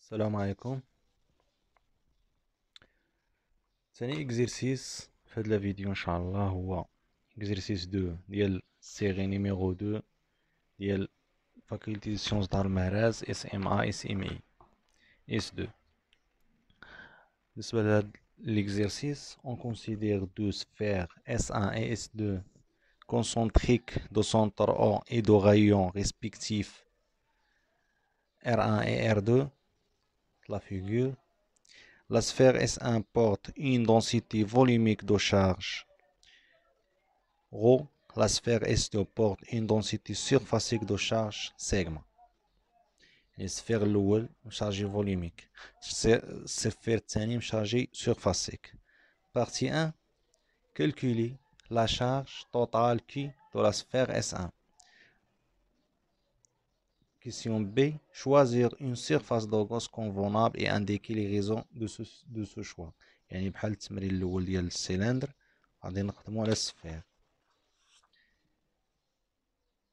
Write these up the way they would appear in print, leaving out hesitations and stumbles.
السلام عليكم. ثاني اكزرسيس في هاد لا فيديو ان شاء الله هو اكزرسيس 2 ديال السيغي نيميرو 2 ديال فاكولتي دي سيونس دار المهراز اس ام ا اس ام اي اس 2. بالنسبه لهاد l'exercice on considère deux sphères S1 et S2 concentriques de centre O et de rayons respectifs R1 et R2. La figure. La sphère S1 porte une densité volumique de charge ρ. La sphère S2 porte une densité surfacique de charge sigma. السفير الأول مشارجي فوليميك، السفير الثاني مشارجي surfacique. Partie 1. Calculer la charge totale Q de la sphère S1. Question B. Choisir une surface de Gauss convenable et indiquer les raisons de ce choix. يعني بحال التمرين الأول ديال السيلندر غادي نخدمو على السفير.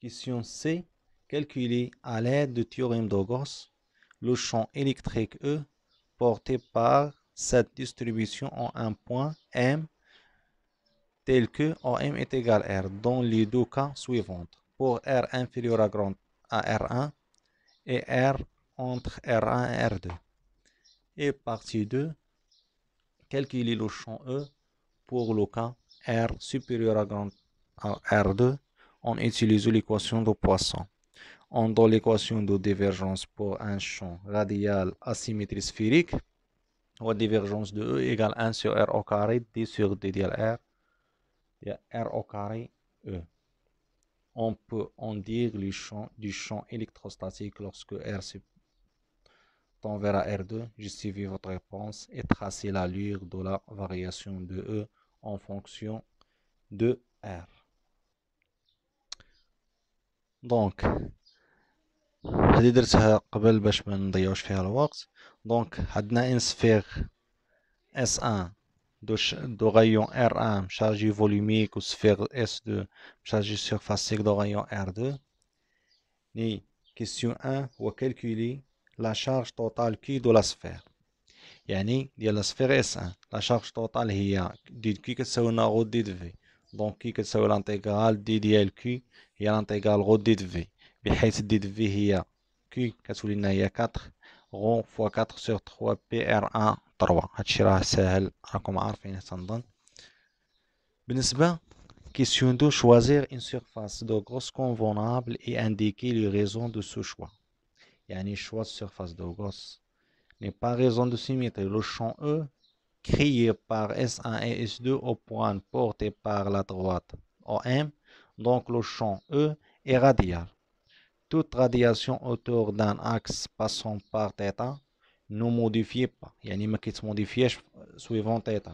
Question C. Calculer à l'aide du théorème de Gauss le champ électrique E porté par cette distribution en un point M tel que OM est égal à R dans les deux cas suivants. Pour R inférieur à R1 et R entre R1 et R2. Et partie 2. Calculer le champ E pour le cas R supérieur à R2 en utilisant l'équation de Poisson. On donne l'équation de divergence pour un champ radial asymétrique sphérique. La divergence de E égale 1 sur R au carré D sur D dial R. Il y a R au carré E. On peut en dire le champ du champ électrostatique lorsque R tend vers R2. Justifiez votre réponse et tracez l'allure de la variation de E en fonction de R. Donc, هذه درتها قبل باش ما نضيعوش فيها الوقت. دونك عندنا ان سفير S1 de rayon R1 chargé volumique ou sphère S2 chargé surfacique de rayon R2. Et question 1 هو calculer la charge totale Q de la sphère. يعني ديال la sphère S1 la charge totale هي دي Q كتساوي لنا غو دي دو في. دونك كي كتساوي لانتيغرال دي ديال Q هي لانتيغرال غو دي دو في، بحيث دي دو في هي Q كتولي لنا هي 4 غو فوا 4 sur 3 بي ار 1 3. هادشي راه ساهل راكم عارفينه تنظن. بالنسبة question 2 choisir une surface de Gauss convenable et indiquer les raisons de ce choix. يعني choix de surface de Gauss n'est pas raison de symétrie. Le champ E créé par S1 et S2 au point porté par la droite OM, donc le champ E est radial. Toute radiation autour d'un axe passant par θ ne modifie pas, يعني ما كيتموديفياش suivant θ.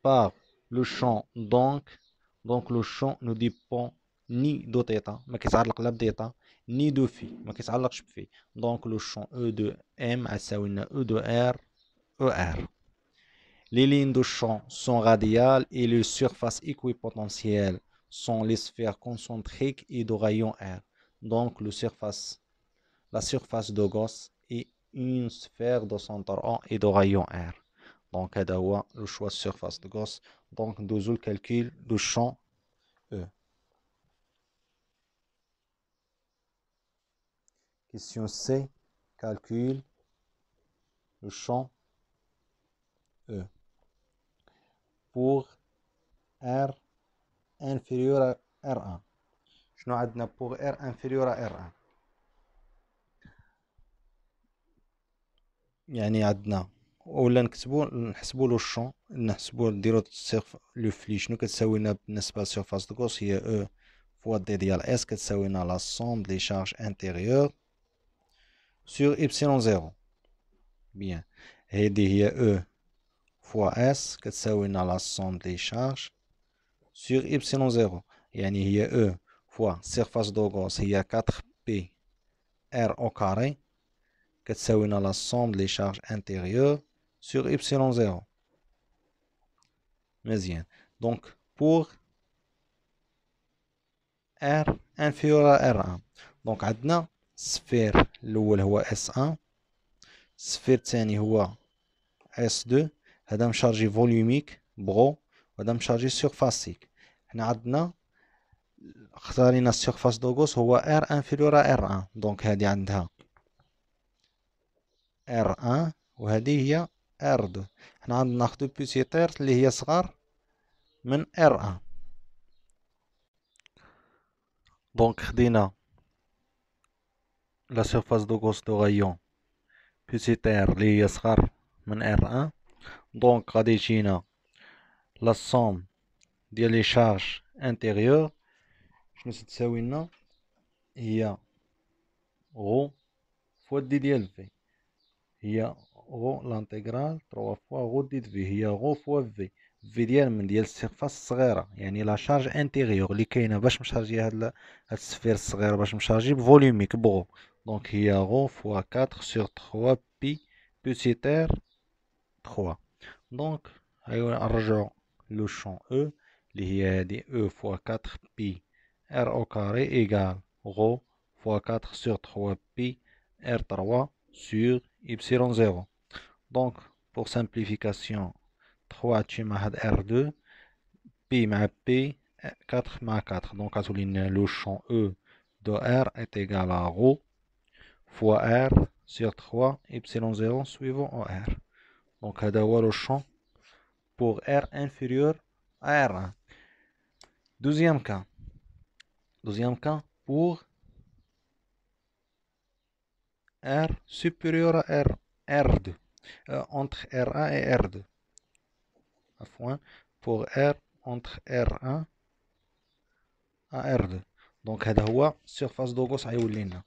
Par le champ donc le champ ne dépend ni de θ ما كيتعلق لا بθ ni de phi ما كيتعلقش بفي. Donc le champ E de M غتساوي لنا E de R ER. Les lignes de champ sont radiales et les surfaces équipotentielles sont les sphères concentriques et de rayon R. Donc la surface de Gauss est une sphère de centre O et de rayon R. Donc هذا هو le choix de surface de Gauss. Donc ندوزو le calcul du champ E. Question C. Calcul le champ E pour R inférieur à R1. شنو عندنا pour R inférieur à R1؟ يعني عندنا ولا نحسبوا له الشون، نحسبوا نديرو لو فلي شنو كتساوي لنا بالنسبه للسيرفاس دو غوس هي او فوا دي ديال اس كتساوي لنا لا سوم دي شارج انتيريور سور ايبسيلون زيرو. بيان هادي هي او فوا اس كتساوي لنا لا سوم دي شارج سور ايبسيلون زيرو، يعني هي او فوا سيرفاس دو غوس هي 4 بي ار او كاري كتساوي لنا لا سوم دي شارج انتيريور sur epsilon 0. مزيان. Donc pour R inférieur à R1. Donc عندنا السفير الأول هو S1 السفير الثاني هو S2، هذا مشارجي فوليوميك بغو، وهذا مشارجي سيرفاسيك. حنا عندنا اختارينا السيرفاس دو غوس هو R انفيريور ا R1، دونك هذه عندها R1 وهذه هي R2. حنا عندنا ناخدو بوسيتير اللي هي صغار من R1. دونك خدينا لا سيرفاس دو غوس دو غايون بوسيتير اللي هي صغار من R1. دونك غادي يجينا لا سوم ديال لي شارج انتيريور شنو تساوي لنا، هي غو فوا دي ديال في، هي غو لانتيغرال 3 فوا غو دي في، هي غو فوا في. في ديال من ديال السيرفاس الصغيره، يعني لا شارج انتيريور اللي كاينه باش نشارجي هاد السفير الصغير باش نشارجي بفوليوميك بغو. دونك هي غو فوا 4 سور 3 بي بوسيتير 3. دونك ايوا نرجعو لو شون او اللي هي هادي او فوا 4 بي ار او كاري ايغال غو فوا 4 سور 3 بي ار 3 sur y 0. Donc, pour simplification, 3 تمشي مع هاد R2 P مع P 4 مع 4. Donc, le champ E de R est égal à ρ fois R sur 3 y0 suivant R. Donc, هذا هو le champ pour R inférieur à R1. Deuxième cas pour R supérieur à R2. Entre R1 et R2. Pour R entre R1 à R2. دونك هذا هو السيرفاس دو غوس غيولي لنا،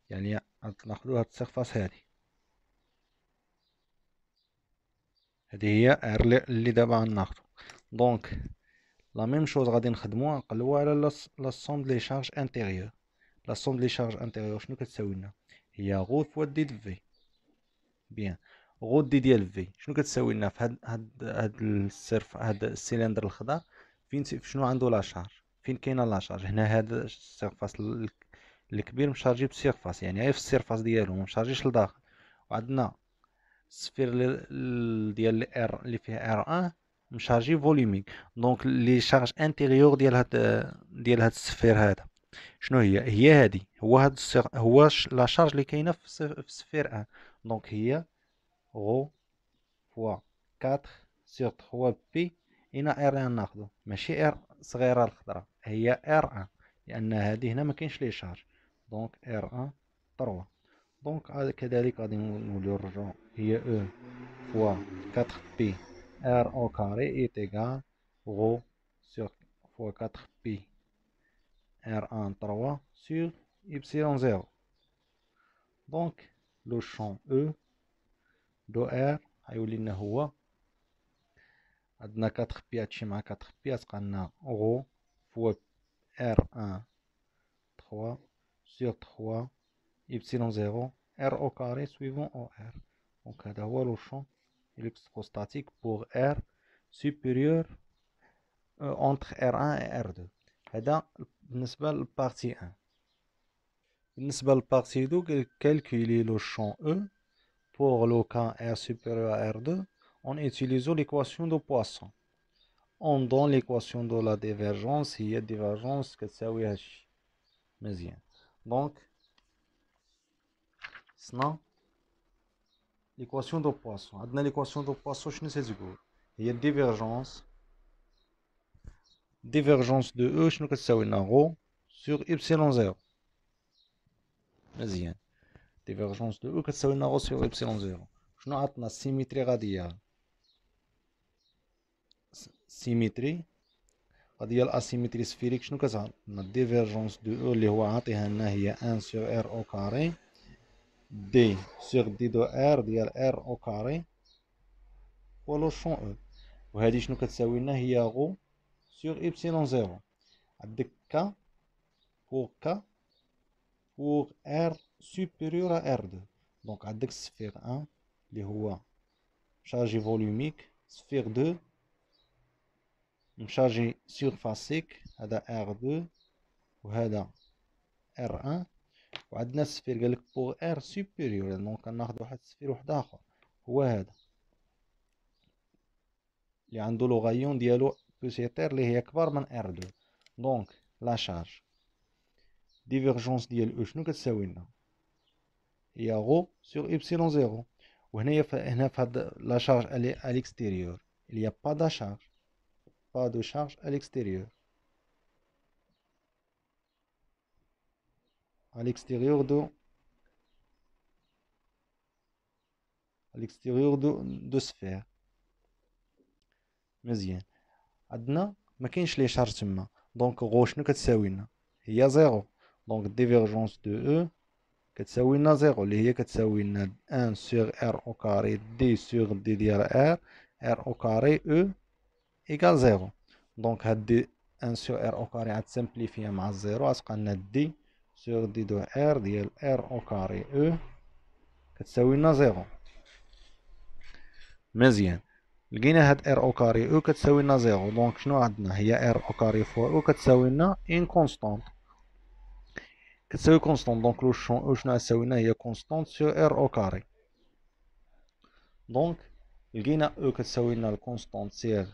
يعني ناخدو هاد السيرفاس هادي، هادي هي R اللي دابا غناخدو. دونك لا ميم شوز غادي نخدمو نقلبو على لا سوم لي شارج انتيريور. لا سوم لي شارج انتيريور شنو كتساوي لنا، هي غو فوا دي د في. بيان، غو دي ديال في شنو كتساوي لنا في هاد السيلندر الخضر، فين شنو عنده لا شارج، فين كاينه لا شارج هنا. هذا السيرفاس الكبير مشارجي بسيرفاس، يعني غير في السيرفاس ديالو مشارجيش لداخل. وعندنا السفير ديال ار اللي فيه R1 مشارجي فوليوميك. دونك لي شارج انتيريور ديال هاد السفير هذا شنو هي هادي، هو هاد هو لا شارج اللي كاينه في السفير 1. دونك هي غو فوا 4 سور 3 بي هنا R1 ناخدو، ماشي R صغيره الخضراء، هي R1 لان هادي هنا ما كاينش لي شارج. دونك R1 3. دونك كذلك غادي نوليو نرجعو هي او فوا 4 بي ار او كاري ايت ايغال غو سور فوا 4 بي R1 3 sur y0. دونك لو شون او دو R غيولي لنا هو عندنا 4 بي هادشي مع 4 بي غتبقى لنا غو فوا R1 3 sur 3 y0 R au carré suivant OR. Donc هذا هو لو شون électrostatique pour R supérieur entre R1 et R2. هذا بالنسبة للبارتي 1. بالنسبة للبارتي 2 calculer le champ E pour le cas R supérieur à R2 en utilisant l'équation de Poisson. On donne l'équation de la divergence هي divergence كتساوي هادشي مزيان. Donc صنع l'équation de Poisson. عندنا l'équation de Poisson شنو تتقول، هي divergence de E شنو كتساوي لنا غو sur y0. مزيان، divergence de E كتساوي لنا غو sur y0. شنو عطنا السيميتري غادية، سيميتري غادية الاسيميتري سفيريك شنو كتعطينا divergence de E اللي هو عاطيها لنا هي 1 sur R au carré d sur d de R ديال R au carré هو لو شون E. وهذه شنو كتساوي لنا هي غو sur y0. عندك K pour R supérieur à R2. Donc عندك sphère 1 اللي هو chargé volumique، sphère 2 chargé surfacique هذا R2 وهذا R1. وعندنا السفير قالك بوغ ار سوبيريور، دونك ناخد واحد السفير واحد اخر هو هذا اللي عنده لو غايون ديالو بوسيتير اللي هي كبار من ار دو. دونك لا شارج ديفيرجونس ديال او شنو كتساوي لنا؟ هي غو سور إبسيلون زيرو. وهنايا هنا في هاد لا شارج à l'extérieur il y a pas de charge, pas de charge à l'extérieur, à l'extérieur de sphère. مزيان. عندنا ما كاينش لي شارج تما، دونك غو شنو كتساوي لنا؟ هي زيرو. دونك ديفيرجونس دو او كتساوي لنا زيرو، اللي هي كتساوي لنا 1 سور ار او كاري دي سور دي ديال ار او كاري او ايكال زيرو. دونك هاد دي 1 سور ار او كاري عاد سامبليفيا مع الزيرو غتبقى لنا دي سور دي دو ار ديال ار او كاري او كتساوي لنا زيرو. مزيان. لقينا هاد ار او كاري او كتساوي لنا زيرو، دونك شنو عندنا؟ هي ار او كاري فوا او كتساوي لنا ان كونستونت، كتساوي كونستونت. دونك لو شون او شنو غتساوي لنا؟ هي كونستونت سور ار او كاري. دونك لقينا او كتساوي لنا الكونستونت سير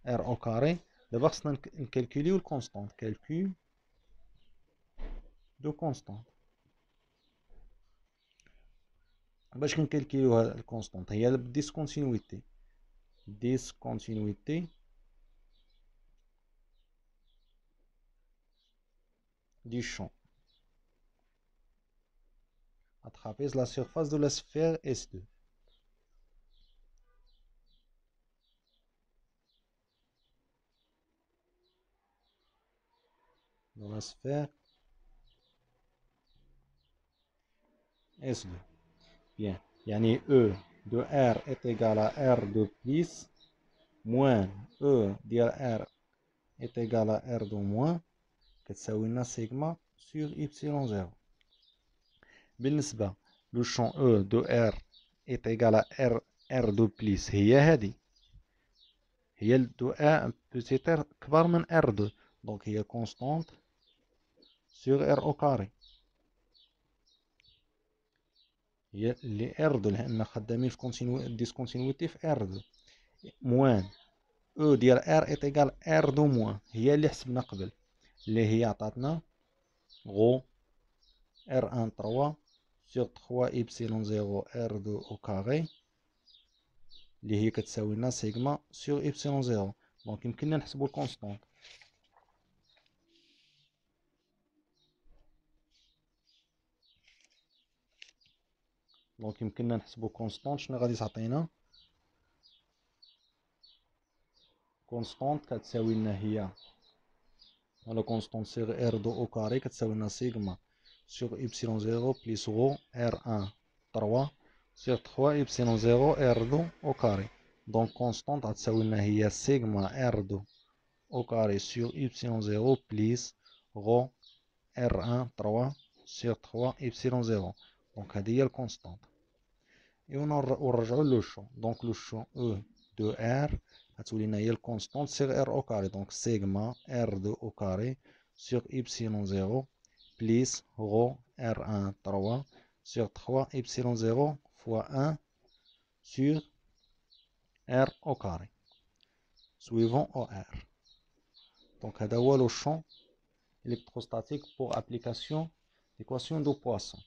ار او كاري. دابا خصنا نكالكوليو الكونستونت، كالكول دو كونستونت. باش كنكالكوليو هاد الكونستونت هي بالديسكونتينيويتي، discontinuité du champ à travers la surface de la sphère S2. Dans la sphère S2. Bien. Yani E de R est égal à R de plus moins E de R est égal à R de moins كتساوي لنا سيغما sur Y0. بالنسبة لو champ E de R est égal à R de plus هي هذه، هي دو A peut-être كبر من R2، دونك هي constante sur R au carré. هي اللي R2 لأن خدامين في ديسكونتينيويتي في R2 موان او ديال R est égal R2 موان هي اللي حسبنا قبل، اللي هي عطاتنا غو R1 3 sur 3 إبسيلون 0 R2 au carré اللي هي كتساوي لنا سيغما sur إبسيلون 0. دونك يمكننا نحسبو الكونستونت. دونك يمكننا نحسبو كونستونت. شنو غادي تعطينا؟ كونستونت كتساوي لنا هي ولا كونستونت سيغ ار دو او كاري كتساوي لنا سيغما سيغ إبسيلون 0 بليس غو ار 1 3 سيغ 3 إبسيلون 0 ار دو او كاري. دونك كونستونت غتساوي لنا هي سيغما ار دو او كاري سيغ إبسيلون 0 بليس غو ار 1 3 سيغ 3 إبسيلون 0. دونك هادي هي الكونستونت. ونرجعو لو شون. دونك لو شون او دو ار غتولي لنا هي الكونستونت سيغ ار او كاري، دونك سيغما ار دو او كاري سيغ إبسيلون 0 بليس غو ار 1 3 سيغ 3 إبسيلون 0 فوا 1 سيغ ار او كاري سويفون او ار. دونك هذا هو لو شون électrostatique pour application d'équation de Poisson.